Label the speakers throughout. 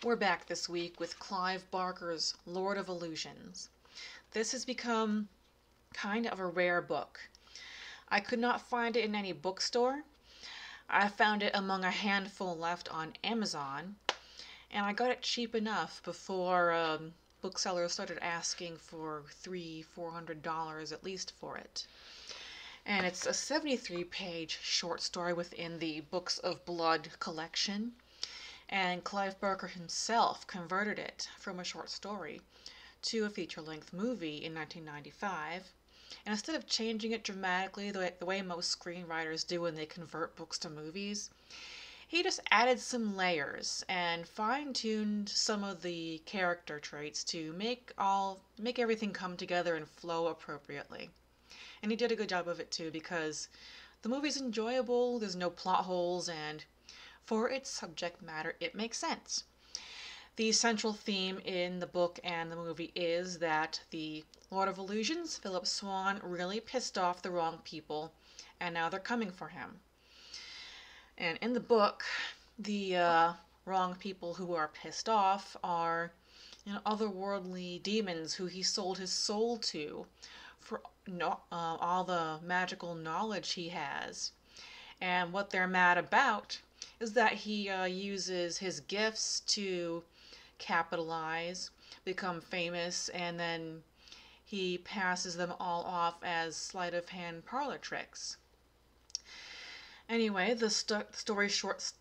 Speaker 1: We're back this week with Clive Barker's Lord of Illusions. This has become kind of a rare book. I could not find it in any bookstore. I found it among a handful left on Amazon, and I got it cheap enough before booksellers started asking for $300-400 at least for it. And it's a 73-page short story within the Books of Blood collection. And Clive Barker himself converted it from a short story to a feature-length movie in 1995. And instead of changing it dramatically the way most screenwriters do when they convert books to movies, he just added some layers and fine-tuned some of the character traits to make everything come together and flow appropriately. And he did a good job of it too, because the movie's enjoyable, there's no plot holes, and for its subject matter, it makes sense. The central theme in the book and the movie is that the Lord of Illusions, Philip Swan, really pissed off the wrong people, and now they're coming for him. And in the book, the wrong people who are pissed off are, otherworldly demons who he sold his soul to for all the magical knowledge he has. And what they're mad about is that he uses his gifts to capitalize, become famous, and then he passes them all off as sleight of hand parlor tricks. Anyway, the story starts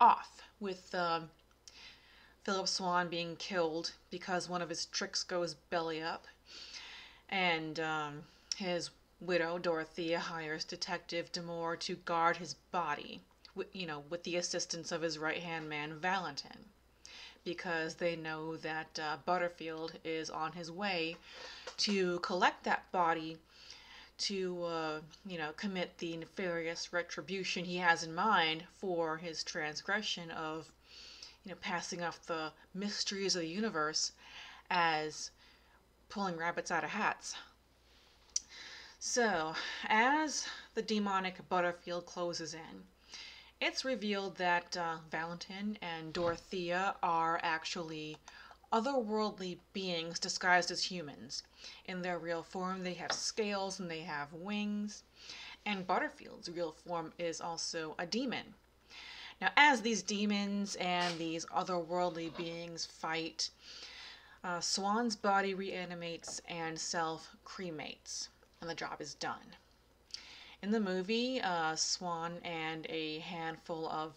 Speaker 1: off with Philip Swan being killed because one of his tricks goes belly up, and his widow, Dorothea, hires Detective Demore to guard his body, with the assistance of his right-hand man, Valentin, because they know that Butterfield is on his way to collect that body to, commit the nefarious retribution he has in mind for his transgression of, passing off the mysteries of the universe as pulling rabbits out of hats. So, as the demonic Butterfield closes in, it's revealed that Valentin and Dorothea are actually otherworldly beings disguised as humans. In their real form, they have scales and they have wings, and Butterfield's real form is also a demon. Now, as these demons and these otherworldly beings fight, Swan's body reanimates and self-cremates, and the job is done. In the movie, Swan and a handful of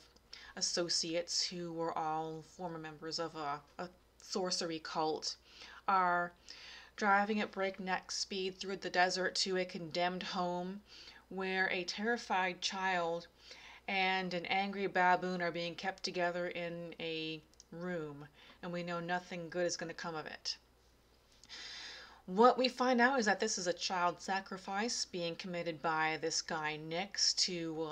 Speaker 1: associates who were all former members of a sorcery cult are driving at breakneck speed through the desert to a condemned home where a terrified child and an angry baboon are being kept together in a room, and we know nothing good is going to come of it. What we find out is that this is a child sacrifice being committed by this guy Nix to,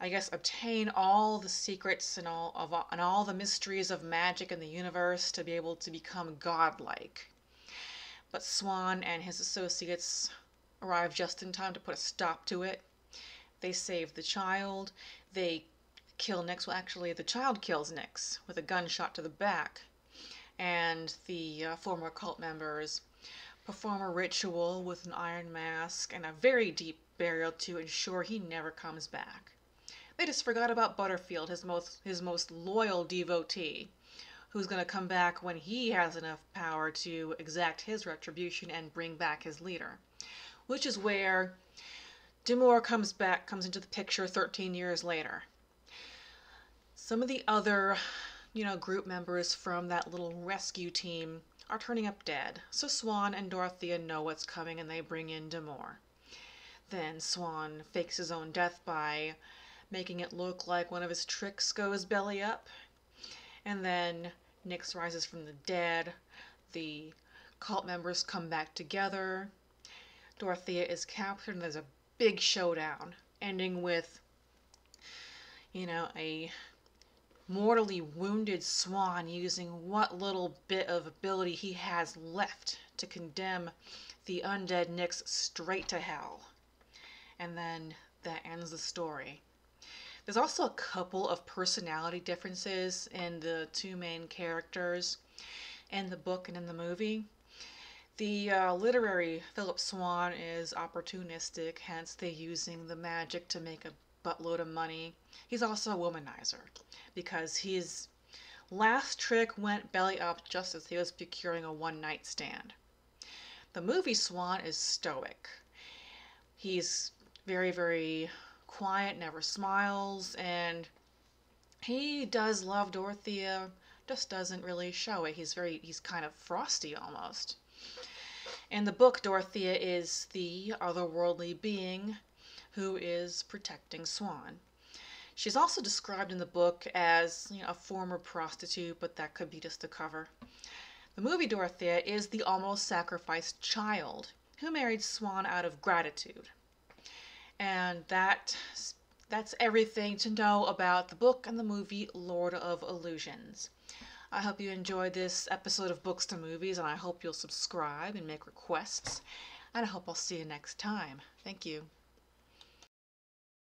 Speaker 1: obtain all the secrets and all the mysteries of magic in the universe to be able to become godlike. But Swan and his associates arrive just in time to put a stop to it. They save the child. They kill Nix. Well, actually, the child kills Nix with a gunshot to the back. And the former cult members perform a ritual with an iron mask and a very deep burial to ensure he never comes back. They just forgot about Butterfield, his most loyal devotee, who's going to come back when he has enough power to exact his retribution and bring back his leader. Which is where Demore comes into the picture 13 years later. Some of the other group members from that little rescue team are turning up dead, so Swan and Dorothea know what's coming and they bring in Demore. Then Swan fakes his own death by making it look like one of his tricks goes belly up, and then Nix rises from the dead, the cult members come back together, Dorothea is captured, and there's a big showdown, ending with, a mortally wounded Swan using what little bit of ability he has left to condemn the undead Nix straight to hell. And then that ends the story. There's also a couple of personality differences in the two main characters in the book and in the movie. The literary Philip Swan is opportunistic, hence they using the magic to make a buttload of money. He's also a womanizer because his last trick went belly up just as he was procuring a one-night stand. The movie Swan is stoic. He's very, very quiet, never smiles, and he does love Dorothea, just doesn't really show it. He's kind of frosty almost. In the book, Dorothea is the otherworldly being who is protecting Swan. She's also described in the book as, a former prostitute, but that could be just a cover. The movie Dorothea is the almost sacrificed child who married Swan out of gratitude. And that's everything to know about the book and the movie Lord of Illusions. I hope you enjoyed this episode of Books to Movies, and I hope you'll subscribe and make requests. And I hope I'll see you next time. Thank you.